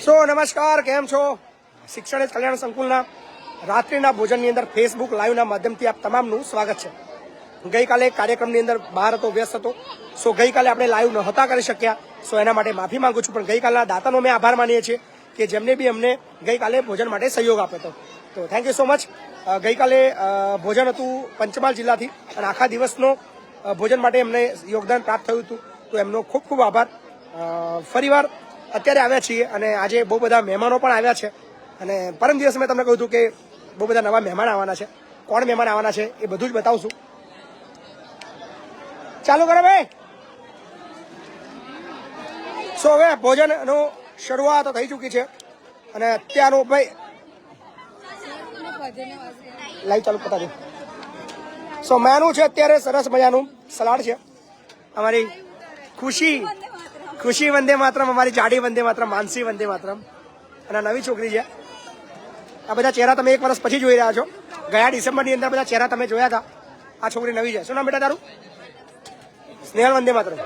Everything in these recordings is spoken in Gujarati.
સો નમસ્કાર, કેમ છો? શિક્ષણ કલ્યાણ સંકુલના રાત્રિના ભોજનની અંદર ફેસબુક લાઈવના માધ્યમથી આપ તમામનું સ્વાગત છે. ગઈકાલે કાર્યક્રમની અંદર બહાર હતો, વ્યસ્ત હતો. સો ગઈકાલે આપણે લાઈવ નહોતા કરી શક્યા. સો એના માટે માફી માંગુ છું. પણ ગઈકાલના દાતાનો અમે આભાર માનીએ છીએ કે જેમને બી અમને ગઈકાલે ભોજન માટે સહયોગ આપ્યો હતો. તો થેન્ક યુ સો મચ. ગઈકાલે ભોજન હતું પંચમહાલ જિલ્લાથી અને આખા દિવસનો ભોજન માટે એમને યોગદાન પ્રાપ્ત થયું હતું. તો એમનો ખૂબ ખૂબ આભાર. ફરીવાર અત્યારે આવ્યા છીએ અને આજે બહુ બધા મહેમાનો પણ આવ્યા છે. અને પરમ દિવસે મેં તમને કહ્યું હતું કે બહુ બધા નવા મહેમાન આવવાના છે. કોણ મહેમાન આવવાના છે એ બધું જ બતાવશું. ચાલુ કરો ભાઈ. સો હવે ભોજનનો શરૂઆત થઈ ચૂકી છે અને અત્યારનું ભાઈ લાઈવ ચાલુ પતાવી. સો મેનુ છે અત્યારે સરસ મજાનું સલાડ છે. અમારી ખુશી વંદે માતરમ, અમારી જાડી વંદે માતરમ, માનસી વંદે માતરમ અને નવી છોકરી છે. આ બધા ચહેરા તમે 1 વર્ષ પછી જોઈ રહ્યા છો. ગયા ડિસેમ્બરની અંદર બધા ચહેરા તમે જોયા હતા. આ છોકરી નવી છે. શું નામ બેટા તારું? સ્નેહલ વંદે માતરમ,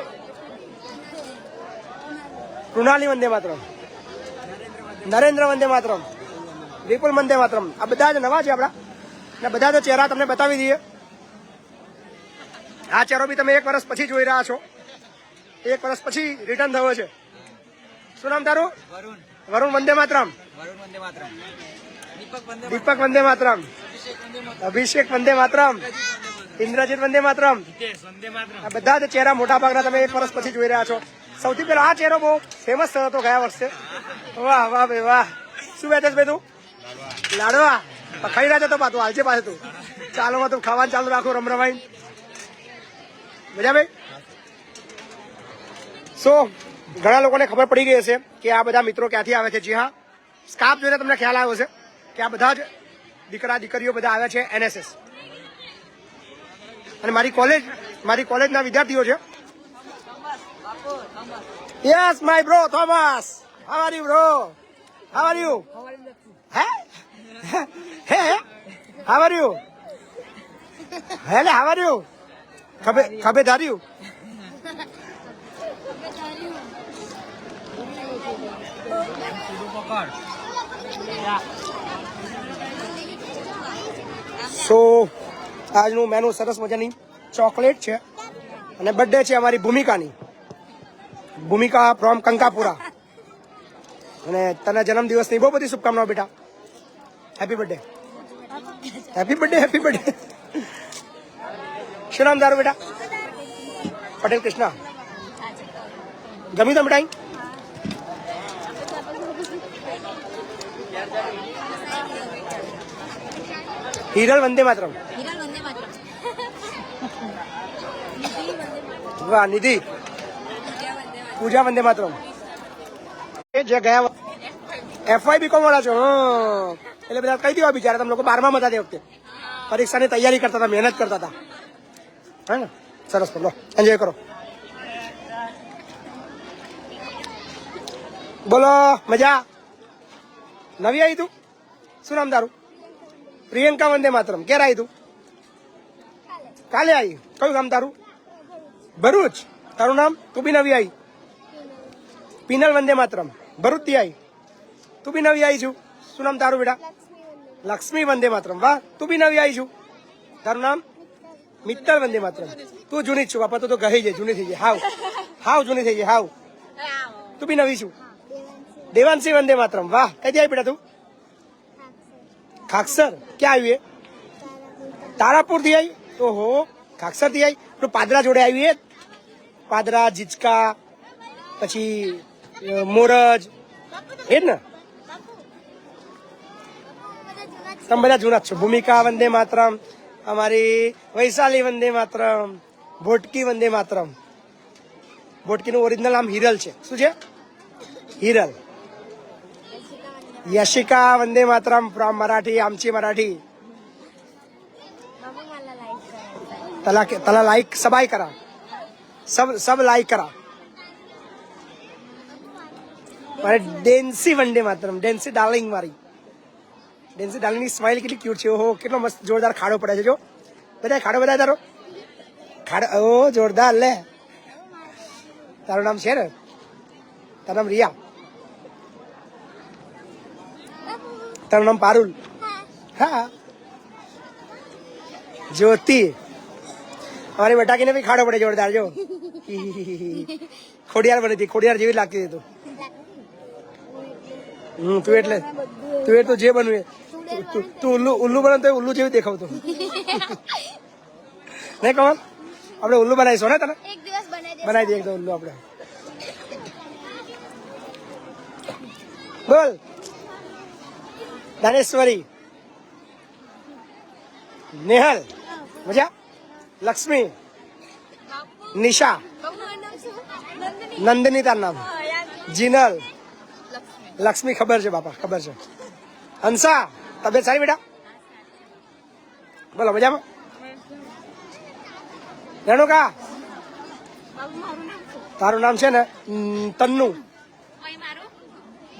કૃણાલી વંદે માતરમ, નરેન્દ્ર વંદે માતરમ, વિપુલ વંદે માતરમ. આ બધા જ નવા છે આપણા અને બધા જ ચહેરા તમને બતાવી દઈએ. આ ચહેરો બી તમે 1 વર્ષ પછી જોઈ રહ્યા છો. 1 વર્ષ પછી રિટર્ન થયો છે. શું નામ તારું? વરુણ વંદે માતરમ, દીપક વંદે માતરમ, અભિષેક વંદે માતરમ, ઇન્દ્રજીત વંદે માતરમ. આ બધા જ ચહેરા મોટા ભાગના તમે 1 વર્ષ પછી જોઈ રહ્યા છો. સૌથી પહેલા આ ચહેરો બહુ ફેમસ થયો હતો ગયા વર્ષે. વાહ વાહ ભાઈ વાહ. શું બેઠે ભાઈ તું? લાડવા ખાઈ રહ્યા તો પાછું હાલજે પાછું તું. ચાલો તું ખાવાનું ચાલુ રાખો. રમરમાઈ મજા ભાઈ. સો ઘણા લોકોને ખબર પડી ગઈ હશે કે આ બધા મિત્રો ક્યાંથી આવે છે. જી હા, સ્કાર્ફ જોઈને તમને ખ્યાલ આવ્યો છે કે આ બધા જ દીકરા દીકરીઓ બધા આવ્યા છે NSS. અને મારી કોલેજના વિદ્યાર્થીઓ છે. Yes my bro Thomas, how are you bro? How are you? Hey how are you? હેલે હાઉ આર યુ? ખભે ધાર્યું. સો આજનું મેનુ સરસ મજાની ચોકલેટ છે અને બર્થડે છે અમારી ભૂમિકાની. ભૂમિકા ફ્રોમ કંકાપુરા. અને તને જન્મદિવસની બહુ બધી શુભકામનાઓ બેટા. Happy birthday, happy birthday, happy birthday. શું નામ તારું બેટા? પટેલ કૃષ્ણા. ગમી તો મીઠાઈ? હિરલ વંદે માતરમ. વાહ નિધિ. પૂજા વંદે માતરમ. એ જે ગયા FY BCom વાળા છો. એટલે બધા કહી દેવા બિચારા તમે લોકો 12માં હતા તે વખતે પરીક્ષાની તૈયારી કરતા હતા, મહેનત કરતા હતા. હે ને? સરસ. લો એન્જોય કરો. બોલો મજા. નવી આવી તું? શું નામ તારું? પ્રિયંકા વંદે માતરમ. ક્યારે આવી તું? કાલે આવી. કયું નામ તારું? ભરૂચ. તારું નામ? તું બી નવી આવી. પિનલ વંદે માતરમ. ભરૂચ થી આવી. તું બી નવી આવી છું. શું નામ તારું બેટા? લક્ષ્મી વંદે માતરમ. વાહ, તું બી નવી આવી છું. તારું નામ? મિત્તલ વંદે માતરમ. તું જૂની જ છું બાપા. તું તો ગઈ છે, જૂની થઈ ગઈ. હાવ જૂની થઈ ગઈ. હાવ. તું બી નવી છું. દેવાંશી વંદે માતરમ. વાહ, કઈ આવી બેટા તું? ખાકસર. ક્યાં આવ્યું? તારાપુર થી આવી. ઓહો, ખાકસર થી આવી. તો પાદરા જોડે આવી. પાદરા, જીચકા, પછી મોરજ, એ જ ને? તમે બધા જૂના જ છો. ભૂમિકા વંદે માતરમ, અમારી વૈશાલી વંદે માતરમ, ભોટકી વંદે માતરમ. ભોટકીનું ઓરિજિનલ નામ હિરલ છે. શું છે? હિરલ. यशिका वंदे मातरम फ्रॉम मराठी. आमची मराठी. तला लाइक सबाई करा. सब लाइक करा. मारे डेन्सी वंदे मातरम. डेन्सी डार्लिंग मारी. डेन्सी डार्लिंग ની સ્માઈલ કેટલી ક્યુટ છે. ઓહો, કેટલો મસ્ત જોરદાર ખાડો પડે છે. જો બધા ખાડો બધા તારો ખાડો. ઓ જોરદાર. લે તારું નામ છે ને? તારું નામ રિયા. તારું નામ પારુલ? હા. જ્યોતિ, અમારી બટાકીને બી ખાડો પડે જોરદાર જો. ખોડિયાર બની હતી, ખોડિયાર જેવી લાગતી હતી તું. તું એટલે તું જે બનવું તું ઉલ્લુ બને તો ઉલ્લુ જેવી દેખાવતો. નહીં કહો આપણે ઉલ્લુ બનાવીશું ને તને? બનાવી દઈએ એકદમ ઉલ્લુ આપણે. બોલ. દાનેશ્વરી, નેહલ, મજા, લક્ષ્મી, નિશા, નંદની તાર નામ, જીનલ, લક્ષ્મી ખબર છે બાપા, ખબર છે. હંસા, તબિયત સારી બેટા? બોલો મજામાં? રેણુકા, તારું નામ છે ને તન્નુ,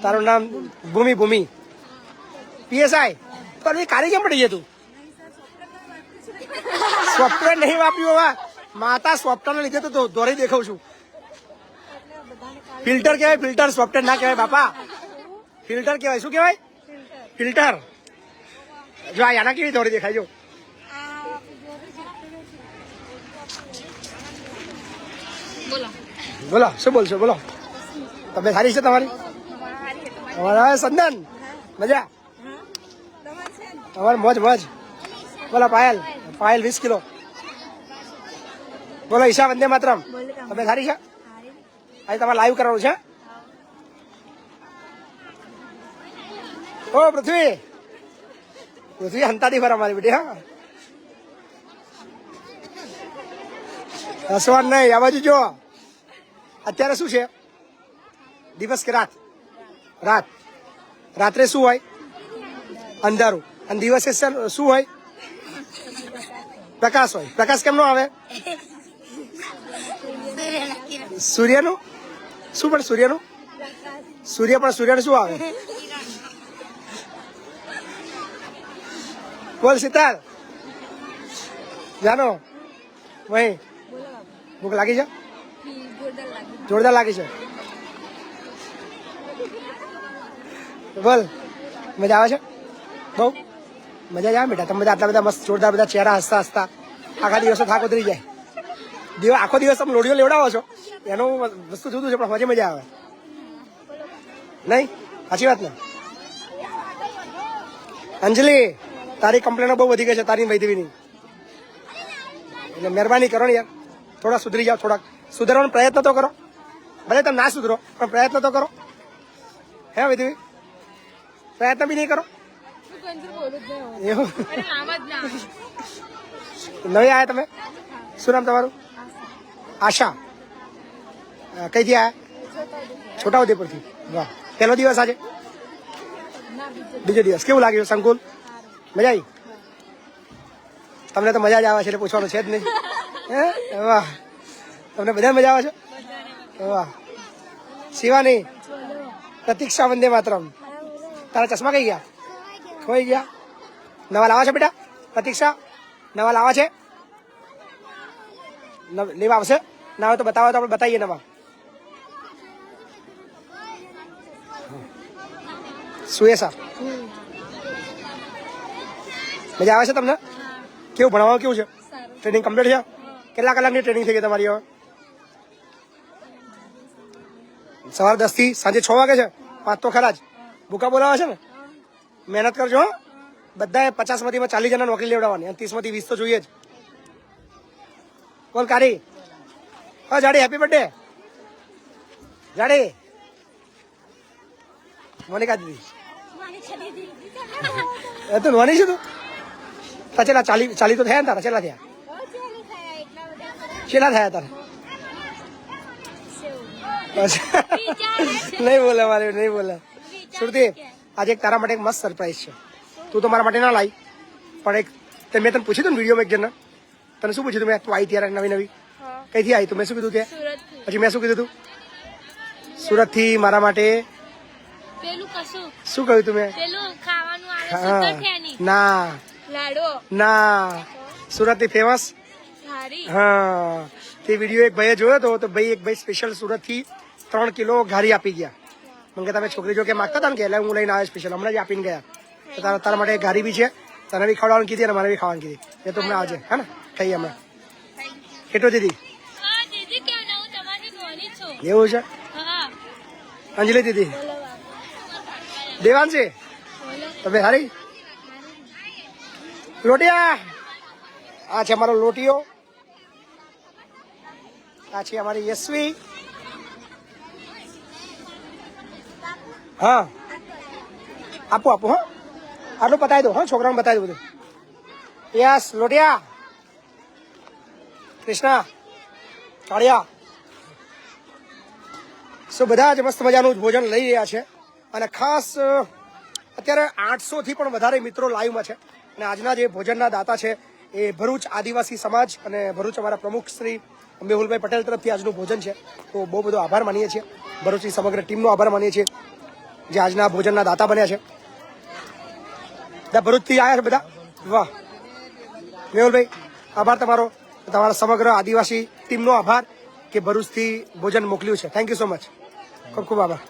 તારું નામ ભૂમિ, ભૂમિ. પીએસઆઈ પણ કારી કેમ પડી તું? સોફ્ટવેર નહીં વાપર્યું હવે માતા, સોફ્ટવેર લીધે તો દોરી દેખાવ છું. ફિલ્ટર કહેવાય, ફિલ્ટર, સોફ્ટવેર ના કહેવાય બાપા. ફિલ્ટર કહેવાય. શું કહેવાય? ફિલ્ટર. જો આ યાના કેવી દોરી દેખાય જો. બોલો શું બોલશો? બોલો. તબિયત સારી છે તમારી? તમારા સંદન મજા? તમારે મોજ મોજ. બોલો પાયલ, પાયલ 20 કિલો. બોલો ઈશા, વંદે માતરમ. તબિયત સારી છે? આજે તમારે લાઈવ કરવાનું છે? ઓ પૃથ્વી, પૃથ્વી હંતાડી ફર અમારી બેટી. હા હસવાનું નહીં, આ બાજુ જો. અત્યારે શું છે? દિવસ કે રાત? રાત. રાત્રે શું હોય? અંધારું. અને દિવસે શું હોય? પ્રકાશ હોય. પ્રકાશ કેમ નો આવે? સૂર્યનું શું? પણ સૂર્યનું સૂર્ય પણ સૂર્યનું શું આવે? બોલ શીતલ, જાનો વહી ભૂખ લાગી છે? જોરદાર લાગી છે. બોલ મજા આવે છે? બહુ મજા જ આવે બેટા. તમે બધા આટલા બધા મસ્ત જોરદાર બધા ચહેરા હસતા હસતા આખા દિવસો થાક ઉતરી જાય. આખો દિવસ તમે લોડીઓ લેવડાવો છો એનું વસ્તુ જુદું છે, પણ મજા મજા આવે નહીં? સાચી વાત ને? અંજલિ, તારી કમ્પ્લેનો બહુ વધી ગઈ છે તારી વૈધવીની, એટલે મહેરબાની કરો ને યાર, થોડા સુધરી જાઓ. થોડાક સુધારવાનો પ્રયત્ન તો કરો. ભલે તમે ના સુધરો પણ પ્રયત્ન તો કરો. હે વૈધવી? પ્રયત્ન બી નહીં કરો એવું? નવી આયા તમે? શું નામ તમારું? આશા. કઈથી આયા? છોટાઉદેપુરથી. વાહ. પહેલો દિવસ આજે? બીજો દિવસ. કેવું લાગ્યું સંકુલ? મજા આવી? તમને તો મજા જ આવે છે એટલે પૂછવાનું છે જ નહીં. હે વાહ, તમને બધા મજા આવે છે? વાહ. શિવાની, પ્રતીક્ષા, વંદે માતરમ. તારા ચશ્મા કઈ ગયા? ખોઈ ગયા? નવા લાવા છે બેટા? પ્રતીક્ષા નવા લાવા છે? લેવા આવશે? ના હોય તો બતાવો તો આપણે બતાવીએ નવા. સુયેશા, મજા આવે છે તમને? કેવું ભણાવવાનું કેવું છે? ટ્રેનિંગ કમ્પ્લીટ છે? કેટલા કલાકની ટ્રેનિંગ થઈ ગઈ તમારી હવે? સવારે 10 થી સાંજે 6 વાગે છે? 5 તો ખરા જ. ભૂકા બોલાવે છે ને? મહેનત કરજો. બધાએ 50 માંથી 40 જણા નોકરી લેવડાવવાની અને 30 માંથી 20 તો જોઈએ જ. બોલ કારી. હા જાડી, હેપી બર્થડે જાડી. મોનિકા દીદી એ તો નોની છે તું? ચેલા 40 તો થયા ને તારા? ચેલા થયા? ચેલા થયા તારા? નહીં બોલે મારે, નહીં બોલે. સુરતી, આજે એક તારા માટે એક મસ્ત સરપ્રાઈઝ છે. તું તો મારા માટે ના લાવી, પણ એક મેં તને પૂછ્યું હતું ને વિડીયોમાં એક જણને. તને શું પૂછ્યું તું મેં? તું આવી ત્યારે નવી નવી કઈથી આવી? તું મેં શું કીધું ત્યાં? પછી મેં શું કીધું તું? સુરત થી મારા માટે શું કહ્યું તું મેં? ના ના, સુરત થી ફેમસ. હા, તે વિડીયો એક ભાઈએ જોયો હતો તો ભાઈ એક ભાઈ સ્પેશિયલ સુરત થી 3 કિલો ઘારી આપી ગયા. મને કે તમે છોકરી જો કે માગતા હતા ને કે એટલે હું લઈને આવ્યો સ્પેશિયલ, હમણાં જ આપીને ગયા. તારા માટે ગાડી બી છે, તને બી ખવડાવવાનું કીધી અને મને બી ખાવાનું કીધી. એ તો હમણાં આવજે, હે ને? ખાઈએ હમણાં. કેટલું દીદી? એવું છે? અંજલિ દીદી, દેવાંશી તમે હારી લોટિયા. આ છે અમારો લોટીયો, આ છે અમારી યશવી. હા આપો આપો, હા આટલું બતાવી દો, હા છોકરાઓને બતાવી દો બધું. યસ લોટિયા, કૃષ્ણા, કાળિયા. સો બધા જ મસ્ત મજાનું ભોજન લઈ રહ્યા છે અને ખાસ અત્યારે 800 થી પણ વધારે મિત્રો લાઈવમાં છે. અને આજના જે ભોજનના દાતા છે એ ભરૂચ આદિવાસી સમાજ અને ભરૂચ અમારા પ્રમુખ શ્રી મેહુલભાઈ પટેલ તરફથી આજનું ભોજન છે. તો બહુ બધો આભાર માનીએ છીએ, ભરૂચની સમગ્ર ટીમનો આભાર માનીએ છીએ જે આજના ભોજનના દાતા બન્યા છે. બધા ભરૂચથી આવ્યા છે બધા. વાહ મેહુલભાઈ, આભાર તમારો, તમારા સમગ્ર આદિવાસી ટીમનો આભાર કે ભરૂચથી ભોજન મોકલ્યું છે. થેન્ક યુ સો મચ, ખૂબ ખૂબ આભાર.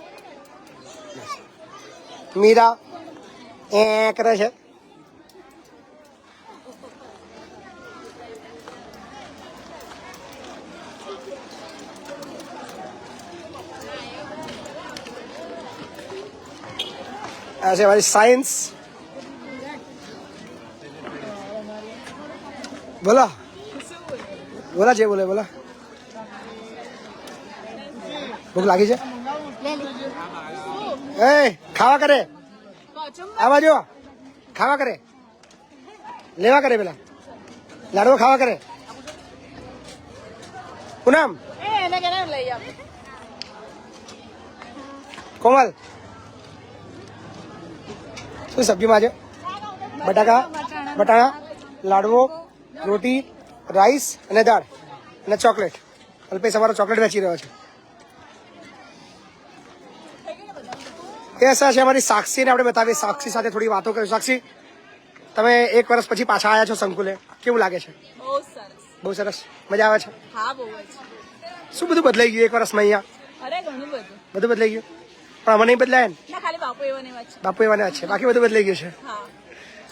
મીરા એ કરે છે. આ છે મારી સાયન્સ. બોલા બોલા જે બોલે બોલા. ભૂખ લાગી છે? એ ખાવા કરે, આવા જો ખાવા કરે, લેવા કરે, પેલા લાડવો ખાવા કરે. પૂનમ, કોમલ, શું સબ્જીમાં છે? બટાકા, બટાણા, લાડવો, રોટી, રાઈસ અને દાળ અને ચોકલેટ. અલ્પેશ અમારો ચોકલેટ વેચી રહ્યો છે. એ છે અમારી સાક્ષીને આપણે બતાવીએ. સાક્ષી સાથે થોડી વાતો કરીશું. સાક્ષી, તમે 1 વર્ષ પછી પાછા આવ્યા છો સંકુલે, કેવું લાગે છે? બહુ સરસ. બહુ સરસ, મજા આવે છે? હા બહુ જ. શું બધું બદલાઈ ગયું 1 વર્ષમાં અહીંયા? અરે ઘણું બધું. બધું બદલાઈ ગયું, પણ અમે નહીં બદલાય ને? ના ખાલી બાપુ એવાની વાત છે. બાપુ એવાને છે, બાકી બધું બદલાઈ ગયું છે. હા,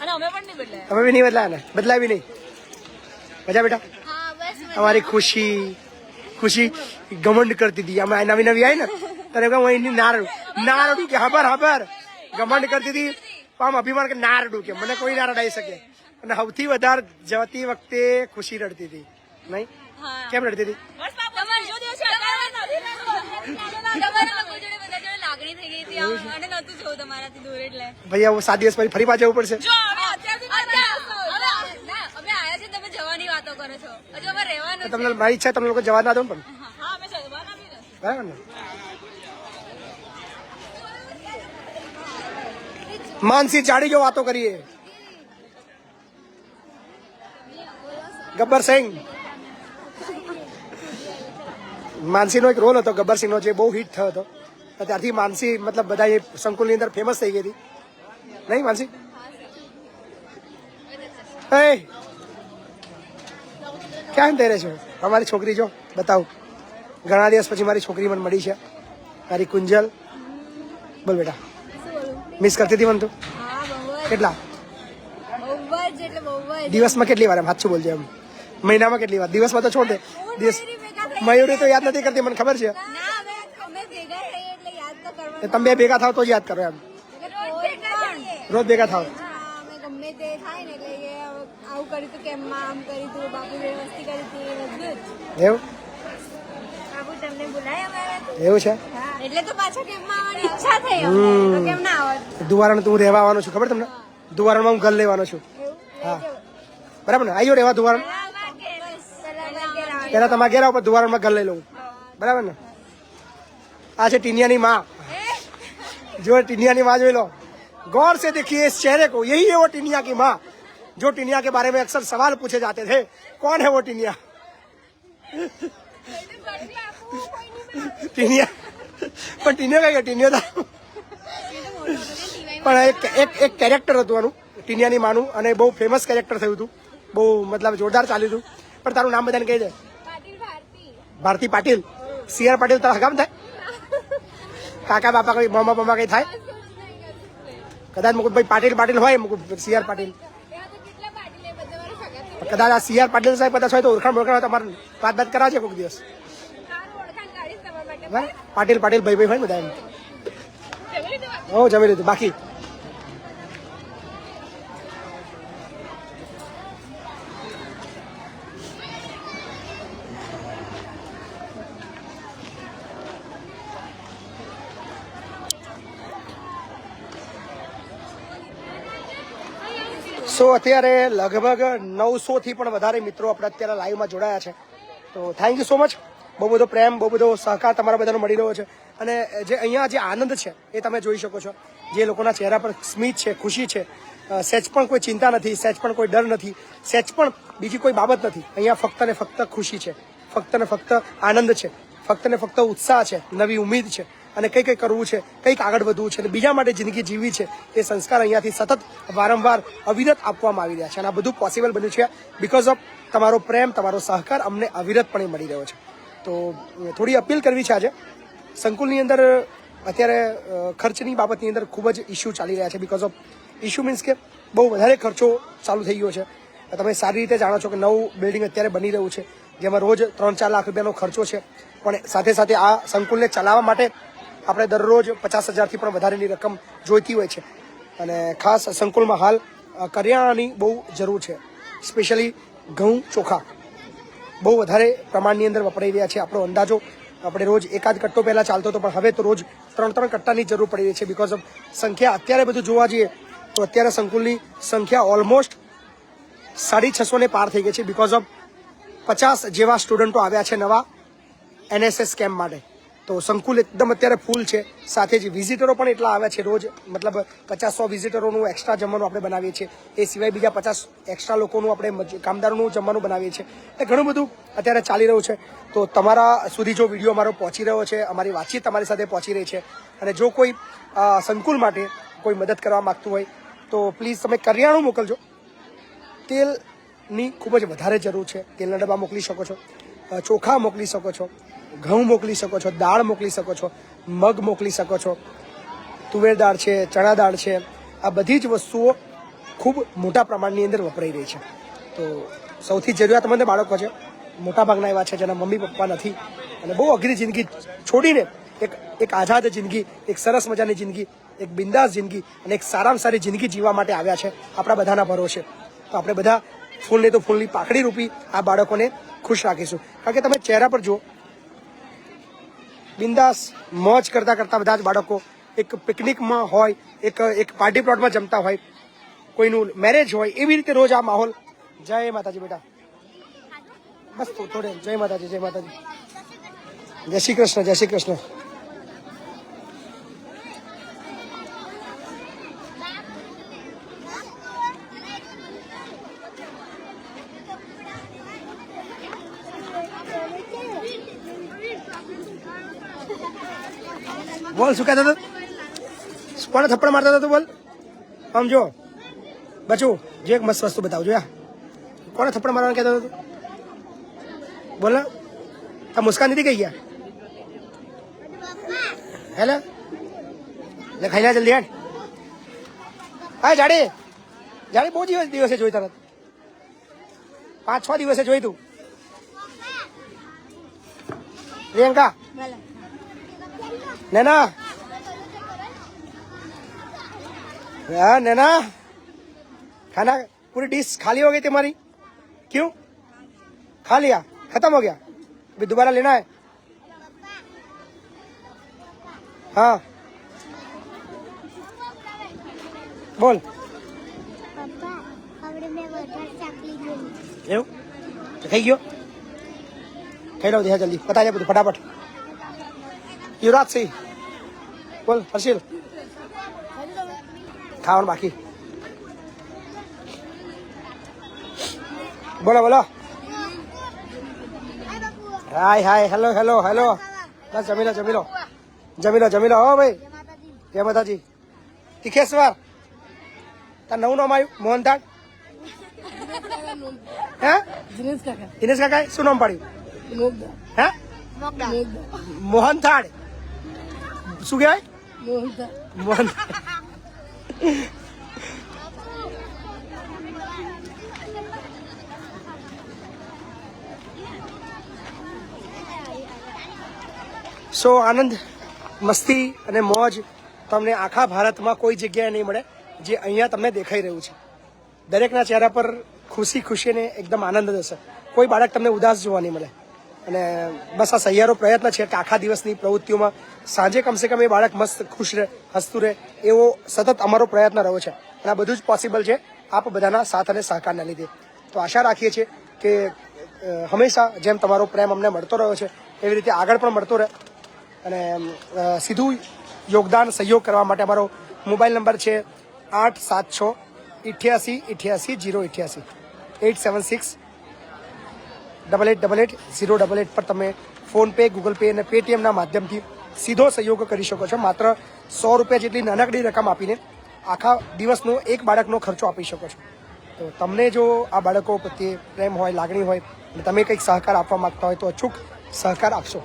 અને અમે પણ નહીં બદલાયા. અમે બી નહીં બદલાયા ને, બદલાય બી નહીં. મજા બેટા? હા બસ. અમારી ખુશી, ખુશી ઘમંડ કરતી હતી. અમે નવી નવી આવી ને તને કહું એની નારડું કે હબર હબર ઘમંડ કરતી હતી. આમ અભિમાન કે નારડું કે મને કોઈ ના રડાઈ શકે. અને સૌથી વધારે જતી વખતે ખુશી રડતી હતી. નહીં? કેમ રડતી હતી? બસ બાપુ તમારે જો દિવસ લાગણી થઈ ગઈ હતી અને નતું જોવું તમારાથી દૂર એટલે. ભાઈ આવું 7 દિવસ પછી ફરી પાછા જવું પડશે. જો અમે અત્યારથી અમે આયા છે, તમે જવાની વાતો કરો છો. હજુ અમે રહેવાનું. તમને મારી ઈચ્છા તમને લોકો જવા ના દો પણ. હા અમે જવાના બી નથી. બરાબર ને? માનસી ચાડી જો વાતો કરીએ. ગબ્બર સિંહ, માનસીનો એક રોલ હતો ગબ્બર સિંહનો જે બહુ હિટ થયો હતો. ત્યારથી માનસી મતલબ બધા એ સંકુલની અંદર ફેમસ થઈ ગઈ હતી. નહીં માનસી? એ ક્યાં થઈ રહે છો? અમારી છોકરી જો બતાવું. ઘણા દિવસ પછી મારી છોકરી મને મળી છે, મારી કુંજલ. બોલ બેટા, મિસ કરતી હતી મને તું? કેટલા દિવસમાં કેટલી વાર? એમ સાચું બોલજે. એમ મહિનામાં કેટલી વાર? દિવસમાં તો છોડ દે. દિવસ મયુરી તો યાદ નથી કરતી, મને ખબર છે. તમે બે ભેગા થાવ તો જ યાદ કરો. એમ રોજ ભેગા થાવ. એવું એવું છે? એટલે તો પાછા કેમ્પમાં આવવાની ઈચ્છા થઈ. તો કેમ ના આવત? દુવારણ તું રહેવા આવવાનો છું, ખબર તમને? દુવારણમાં હું ઘર લેવાનો છું. હા બરાબર ને? આયો રહેવા દુવારણ. પેલા તમારા ઘેર આવો, દુવારણમાં ઘર લઈ લઉં. બરાબર ને? આ છે ટીનિયાની માં. जो टिनिया की माँ जो लो, गौर से देखिए इस चेहरे को. यही है वो टिनिया की माँ जो टिनिया के बारे में अक्सर सवाल पूछे जाते थे. कौन है वो टिनिया? टिनिया પણ ટીનિયો કઈ ટીનિયો था પણ એક કેરેક્ટર હતું આનું ટીનિયાની માનું અને બહુ ફેમસ કેરેક્ટર થયું હતું. બહુ મતલબ જોરદાર ચાલ્યું હતું. પણ તારું નામ બધાને કહી દે. ભારતી પાટીલ. સીઆર પાટીલ તારા હગામ થાય? કાકા બાપા કઈ મામા બામા કઈ થાય? કદાચ મુકુટભાઈ પાટીલ હોય સીઆર પાટીલ, કદાચ આ સીઆર પાટીલ સાહેબ કદાચ હોય તો ઓળખાણ હોય તમારે વાત કરાવશે કોઈક દિવસ. પાટીલ ભાઈ હોય બધા એમ. હો જમી લીધું બાકી. સો અત્યારે લગભગ 900 થી પણ વધારે મિત્રો આપણે અત્યારે લાઈવમાં જોડાયા છે. તો થેન્ક યુ સો મચ. બહુ બધો પ્રેમ, બહુ બધો સહકાર તમારા બધાનો મળી રહ્યો છે. અને જે અહીંયા જે આનંદ છે એ તમે જોઈ શકો છો. જે લોકોના ચહેરા પર સ્મિત છે, ખુશી છે, સહેજ પણ કોઈ ચિંતા નથી, સહેજ પણ કોઈ ડર નથી, સહેજ પણ બીજી કોઈ બાબત નથી. અહીંયા ફક્ત ને ફક્ત ખુશી છે, ફક્ત ને ફક્ત આનંદ છે, ફક્ત ને ફક્ત ઉત્સાહ છે, નવી ઉમ્મીદ છે અને કંઈક કરવું છે, કંઈક આગળ વધવું છે અને બીજા માટે જિંદગી જીવવી છે. એ સંસ્કાર અહીંયાથી સતત વારંવાર અવિરત આપવામાં આવી રહ્યા છે. અને આ બધું પોસિબલ બન્યું છે બિકોઝ ઓફ તમારો પ્રેમ, તમારો સહકાર અમને અવિરતપણે મળી રહ્યો છે. તો થોડી અપીલ કરવી છે આજે. સંકુલની અંદર અત્યારે ખર્ચની બાબતની અંદર ખૂબ જ ઇસ્યુ ચાલી રહ્યા છે. બિકોઝ ઓફ ઇસ્યુ મીન્સ કે બહુ વધારે ખર્ચો ચાલુ થઈ ગયો છે. તમે સારી રીતે જાણો છો કે નવું બિલ્ડિંગ અત્યારે બની રહ્યું છે, જેમાં રોજ 3-4 લાખ રૂપિયાનો ખર્ચો છે. પણ સાથે સાથે આ સંકુલને ચલાવવા માટે આપણે દરરોજ 50,000થી પણ વધારેની રકમ જોઈતી હોય છે. અને ખાસ સંકુલમાં હાલ કરિયાણાની બહુ જરૂર છે. સ્પેશિયલી ઘઉં, ચોખા બહુ વધારે પ્રમાણની અંદર વપરાઈ રહ્યા છે. આપણો અંદાજો આપણે રોજ એકાદ કટ્ટો પહેલાં ચાલતો હતો, પણ હવે તો રોજ 3-3 કટ્ટાની જરૂર પડી રહી છે. બિકોઝ ઓફ સંખ્યા અત્યારે બધું જોવા જઈએ તો અત્યારે સંકુલની સંખ્યા ઓલમોસ્ટ 650 ને પાર થઈ ગઈ છે. બિકોઝ ઓફ 50 જેવા સ્ટુડન્ટો આવ્યા છે નવા NSS કેમ્પ માટે. તો સંકુલ એકદમ અત્યારે ફૂલ છે. સાથે જ વિઝિટરો પણ એટલા આવ્યા છે રોજ, મતલબ 50-100 વિઝિટરોનું એક્સ્ટ્રા જમવાનું આપણે બનાવીએ છીએ. એ સિવાય બીજા 50 એક્સ્ટ્રા લોકોનું આપણે કામદારોનું જમવાનું બનાવીએ છીએ. એ ઘણું બધું અત્યારે ચાલી રહ્યું છે. તો તમારા સુધી જો વિડીયો અમારો પહોંચી રહ્યો છે, અમારી વાતચીત તમારી સાથે પહોંચી રહી છે, અને જો કોઈ સંકુલ માટે કોઈ મદદ કરવા માગતું હોય તો પ્લીઝ તમે કરિયાણું મોકલજો. તેલની ખૂબ જ વધારે જરૂર છે. તેલના ડબ્બા મોકલી શકો છો, ચોખા મોકલી શકો છો, ઘઉં મોકલી શકો છો, દાળ મોકલી શકો છો, મગ મોકલી શકો છો, તુવેર દાળ છે, ચણા દાળ છે. આ બધી જ વસ્તુઓ ખૂબ મોટા પ્રમાણની અંદર વપરાઈ રહી છે. તો સૌથી જરૂરિયાતમંદ બાળકો છે, મોટાભાગના એવા છે જેના મમ્મી પપ્પા નથી અને બહુ અઘરી જિંદગી છોડીને એક આઝાદ જિંદગી, એક સરસ મજાની જિંદગી, એક બિંદાસ જિંદગી અને એક સારામાં સારી જિંદગી જીવવા માટે આવ્યા છે. આપણા બધાના ભરોસે તો આપણે બધા ફૂલને તો ફૂલની પાકડી રૂપી આ બાળકોને ખુશ રાખીશું. કારણ કે તમે ચહેરા પર જુઓ, બિંદાસ મોજ કરતા બધા જ બાળકો એક પિકનિકમાં હોય, એક પાર્ટી પ્લોટમાં જમતા હોય, કોઈનું મેરેજ હોય, એવી રીતે રોજ આ માહોલ. જય માતાજી બેટા, બસ થોડે. જય માતાજી, જય માતાજી, જય શ્રી કૃષ્ણ, જય શ્રી કૃષ્ણ. બોલ શું કહેતો હતો? કોને થપ્પડ મારતો હતો? બોલ આમ જો બચું, જે એક મસ્ત વસ્તુ બતાવજો. યા કોને થપ્પડ મારવાનું કહેતો હતો? બોલ ને, આ મુસ્કાન દીધી કઈ ગયા? હેલે લે ખાઈ લે જલ્દી હેડ. હા જાડે બહુ દિવસે જોઈ તરત, 5-6 દિવસે જોઈ તું. પ્રિયંકા नैना, हाँ नैना, खाना पूरी डिश खाली हो गई तुम्हारी? क्यों खा लिया? खत्म हो गया? अभी दोबारा लेना है? हाँ बोल. એવું ખાઈ ગયો? ખાઈ લો દે જલ્દી, બતા દે બધું ફટાફટ. યુવરાજ સિંહ બોલ. હર્ષિલ ખાવાનું બાકી. બોલો બોલો. Hi hello hello hello. બસ જમી લો હો ભાઈ. જય માતાજી. તીખેશ્વર તાર નવું નામ આવ્યું? મોહનથાળ. હે દિનેશ કાકા શું નામ પાડ્યું? હે મોહનથાળ. શું કહેવાય? મોહન. સો આનંદ, મસ્તી અને મોજ તમને આખા ભારતમાં કોઈ જગ્યાએ નહીં મળે જે અહીંયા તમને દેખાઈ રહ્યું છે. દરેકના ચહેરા પર ખુશી ખુશી ને એકદમ આનંદ જ હશે. કોઈ બાળક તમને ઉદાસ જોવા નહીં મળે. અને બસ આ સહિયારો પ્રયત્ન છે કે આખા દિવસની પ્રવૃત્તિઓમાં સાંજે કમસે કમ એ બાળક મસ્ત ખુશ રહે, હસતું રહે, એવો સતત અમારો પ્રયત્ન રહ્યો છે. અને આ બધું જ પોસિબલ છે આપ બધાના સાથ અને સહકારના લીધે. તો આશા રાખીએ છીએ કે હંમેશા જેમ તમારો પ્રેમ અમને મળતો રહ્યો છે એવી રીતે આગળ પણ મળતો રહે. અને સીધું યોગદાન સહયોગ કરવા માટે અમારો મોબાઈલ નંબર છે 87688880888 87688880888 પર તમે ફોનપે, ગૂગલ પે અને પેટીએમના માધ્યમથી સીધો સહયોગ કરી શકો છો. માત્ર 100 રૂપિયા જેટલી નાનકડી રકમ આપીને આખા દિવસનો એક બાળકનો ખર્ચો આપી શકો છો. તો તમને જો આ બાળકો પ્રત્યે પ્રેમ હોય, લાગણી હોય અને તમે કંઈક સહકાર આપવા માંગતા હોય તો અચૂક સહકાર આપશો.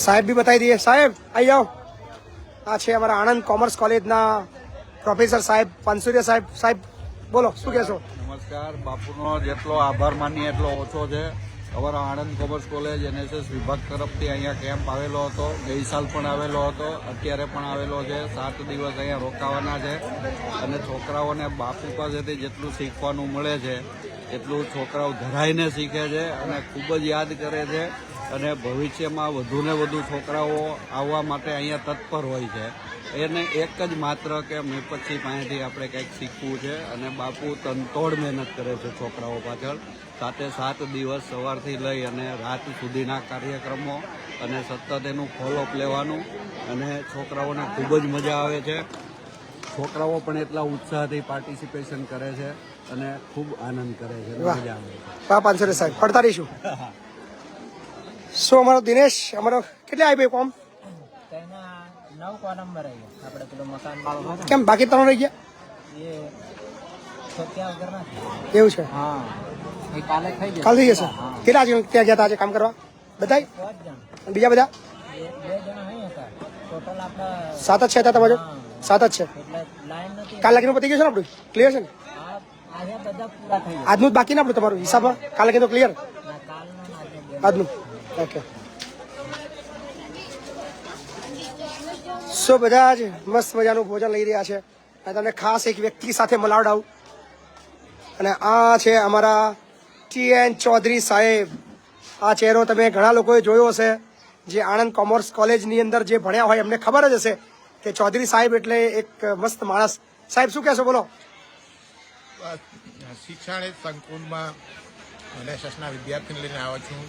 સાહેબ બી બતાવી દઈએ. સાહેબ આવી જાઓ. આ છે અમારા આણંદ કોમર્સ કોલેજના પ્રોફેસર સાહેબ પાનસુરિયા સાહેબ. સાહેબ બોલો, શું કહેશો? નમસ્કાર. બાપુનો જેટલો આભાર માનીએ એટલો ઓછો છે. અમારા આણંદ કોમર્સ કોલેજ NSS વિભાગ તરફથી અહીંયા કેમ્પ આવેલો હતો. ગઈ સાલ પણ આવેલો હતો, અત્યારે પણ આવેલો છે. 7 દિવસ અહીંયા રોકાવાના છે અને છોકરાઓને બાપુ પાસેથી જેટલું શીખવાનું મળે છે એટલું છોકરાઓ ધરાઈને શીખે છે અને ખૂબ જ યાદ કરે છે. અને ભવિષ્યમાં વધુને વધુ છોકરાઓ આવવા માટે અહીંયા તત્પર હોય છે. એને એક જ માત્ર કે મેપતસિંહ પાસેથી આપણે કંઈક શીખવું છે અને બાપુ તનતોડ મહેનત કરે છે છોકરાઓ પાછળ. 7 દિવસ સવારથી લઈ અને રાત સુધીના કાર્યક્રમો અને સતત એનું ફોલોઅપ લેવાનું અને છોકરાઓને ખૂબ જ મજા આવે છે. છોકરાઓ પણ એટલા ઉત્સાહથી પાર્ટિસિપેશન કરે છે અને ખૂબ આનંદ કરે છે, મજા આવે છે. પાનસુરિયા સાહેબ પડતા રહીશું. શું અમારો દિનેશ, અમારો કેટલા આવી કોમ? કેમ બાકી 3 રહી ગયા? એવું છે? કાલ થઈ જશે. કેટલા ત્યાં ગયા હતા આજે કામ કરવા? બધા? બીજા બધા 7 જ છે તમારે? 7 જ છે. કાલ લગીનું પતી ગયું છે ને આપણું? ક્લિયર છે ને? આજનું જ બાકી ને આપણું તમારું હિસાબમાં? કાલ લગી તો ક્લિયર આજનું? ઓકે. સો બધા જ મસ્ત મજાનું ભોજન લઈ રહ્યા છે. અને તમને ખાસ એક વ્યક્તિ સાથે મલાવડાવું. અને આ છે અમારા TN ચૌધરી સાહેબ. આ ચહેરો તમે ઘણા લોકોએ જોયો હશે જે આણંદ કોમર્સ કોલેજની અંદર જે ભણ્યા હોય એમને ખબર જ હશે કે ચૌધરી સાહેબ એટલે એક મસ્ત માણસ. સાહેબ શું કહેશો, બોલો? શિક્ષણ સંકુલમાં NSSના વિદ્યાર્થીને લઈને આવ્યો છું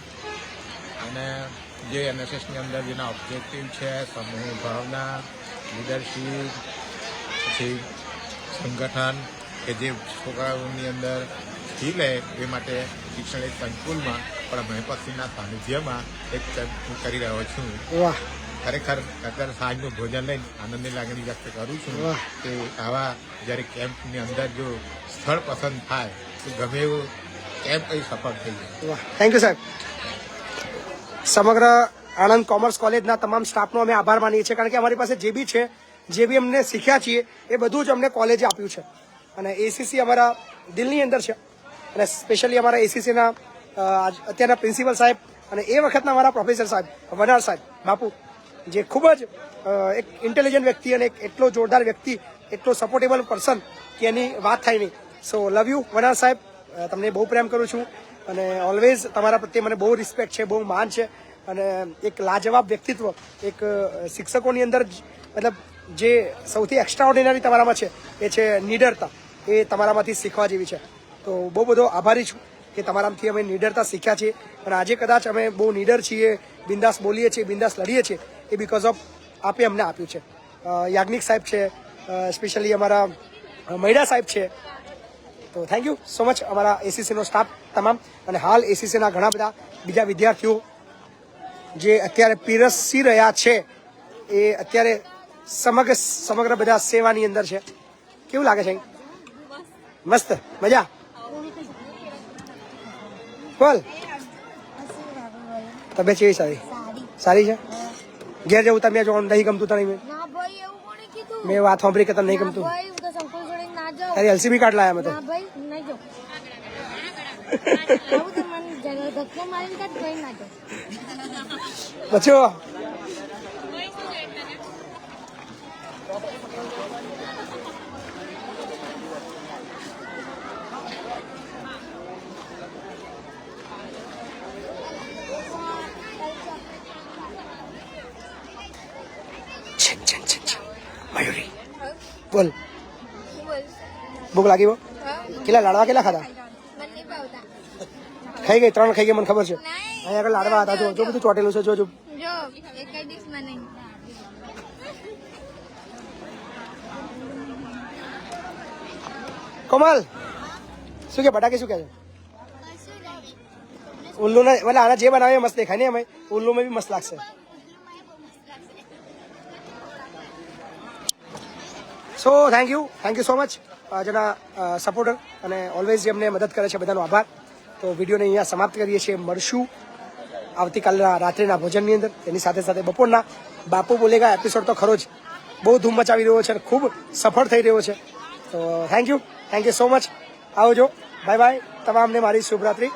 અને જે NSSની અંદર જેના ઓબ્જેક્ટિવ છે સમૂહ ભાવના, લીડરશીપ, પછી સંગઠન કે જે છોકરાઓની અંદર ખીલે એ માટે શિક્ષણ સંકુલમાં પણ મહેપતસિંહના સાનિધ્યમાં એક હું કરી રહ્યો છું. વાહ, ખરેખર અત્યારે સાંજનું ભોજન લઈને આનંદની લાગણી વ્યક્ત કરું છું કે આવા જ્યારે કેમ્પની અંદર જો સ્થળ પસંદ થાય તો ગમે એવું કેમ્પ કંઈ સફળ થઈ જાય. વાહ, થેન્ક યુ સાહેબ. સમગ્ર આણંદ કોમર્સ કોલેજના તમામ સ્ટાફનો અમે આભાર માનીએ છીએ કારણ કે અમારી પાસે જે બી છે, જે બી અમને શીખ્યા છીએ એ બધું જ અમને કોલેજે આપ્યું છે. અને ACC અમારા દિલની અંદર છે અને સ્પેશિયલી અમારા ACCના અત્યારના પ્રિન્સિપલ સાહેબ અને એ વખતના અમારા પ્રોફેસર સાહેબ વનાર સાહેબ બાપુ, જે ખૂબ જ એક ઇન્ટેલિજન્ટ વ્યક્તિ અને એક એટલો જોરદાર વ્યક્તિ, એટલો સપોર્ટેબલ પર્સન કે એની વાત થાય નહીં. સો લવ યુ વનાર સાહેબ, તમને બહુ પ્રેમ કરું છું અને ઓલવેઝ તમારા પ્રત્યે મને બહુ રિસ્પેક્ટ છે, બહુ માન છે. અને એક લાજવાબ વ્યક્તિત્વ, એક શિક્ષકોની અંદર મતલબ જે સૌથી એક્સ્ટ્રાઓર્ડિનરી તમારામાં છે એ છે નિડરતા. એ તમારામાંથી શીખવા જેવી છે. તો બહુ બધો આભારી છું કે તમારામાંથી અમે નિડરતા શીખ્યા છીએ અને આજે કદાચ અમે બહુ નિડર છીએ, બિંદાસ બોલીએ છીએ, બિંદાસ લડીએ છીએ એ બિકોઝ ઓફ આપે અમને આપ્યું છે. યાજ્ઞિક સાહેબ છે, સ્પેશિયલી અમારા મૈડા સાહેબ છે. તો થેન્ક યુ સો મચ અમારા ACCનો સ્ટાફ તમામ અને હાલ ACCના ઘણા બધા બીજા વિદ્યાર્થીઓ જે અત્યારે પીરસી રહ્યા છે એ અત્યારે સમગ્ર બધા સેવાની અંદર છે. કેવું લાગે છે? મસ્ત, મજા બોલ. તબિયત કેવી સારી? સારી છે ઘેર જવું તમે જો નહીં ગમતું તને ના ભાઈ એવું કોણે કીધું મેં વાત સાંભળી કે તને નહીં ગમતું ભાઈ હું તો સંકુલ જોડે ના જાઉં તારી એલસીબી કાર્ડ લાયા મેં તો ના ભાઈ ના જાઉં આવું તો મને જરા ધક્કો મારીને કાઢ ભાઈ ના જાઉં બચ્યો મયુરી બોલ ભૂખ લાગી બહુ કેટલા લાડવા કેટલા ખાધા ખાઈ ગઈ 3 ખાઈ ગઈ મને ખબર છે અહીંયા આગળ લાડવા હતા જો બધું ચોટેલું છે જો જો એક ડિશ મને કોમલ શું કે બટાકે શું કે છે ઉલ્લુ ને એટલે આના જે બનાવે એ મસ્ત દેખાય ને અમે ઉલ્લુ માં બી મસ્ત લાગશે so thank you so much જેના સપોર્ટર અને ઓલવેઝ જેમને મદદ કરે છે બધાનો આભાર તો વિડીયોને અહીંયા સમાપ્ત કરીએ છીએ મળશું આવતીકાલના રાત્રિના ભોજનની અંદર એની સાથે સાથે બપોરના બાપુ બોલેગા એપિસોડ તો ખરો જ બહુ ધૂમ મચાવી રહ્યો છે અને ખૂબ સફળ થઈ રહ્યો છે તો થેન્ક યુ સો મચ આવજો બાય બાય તમામને મારી શુભરાત્રી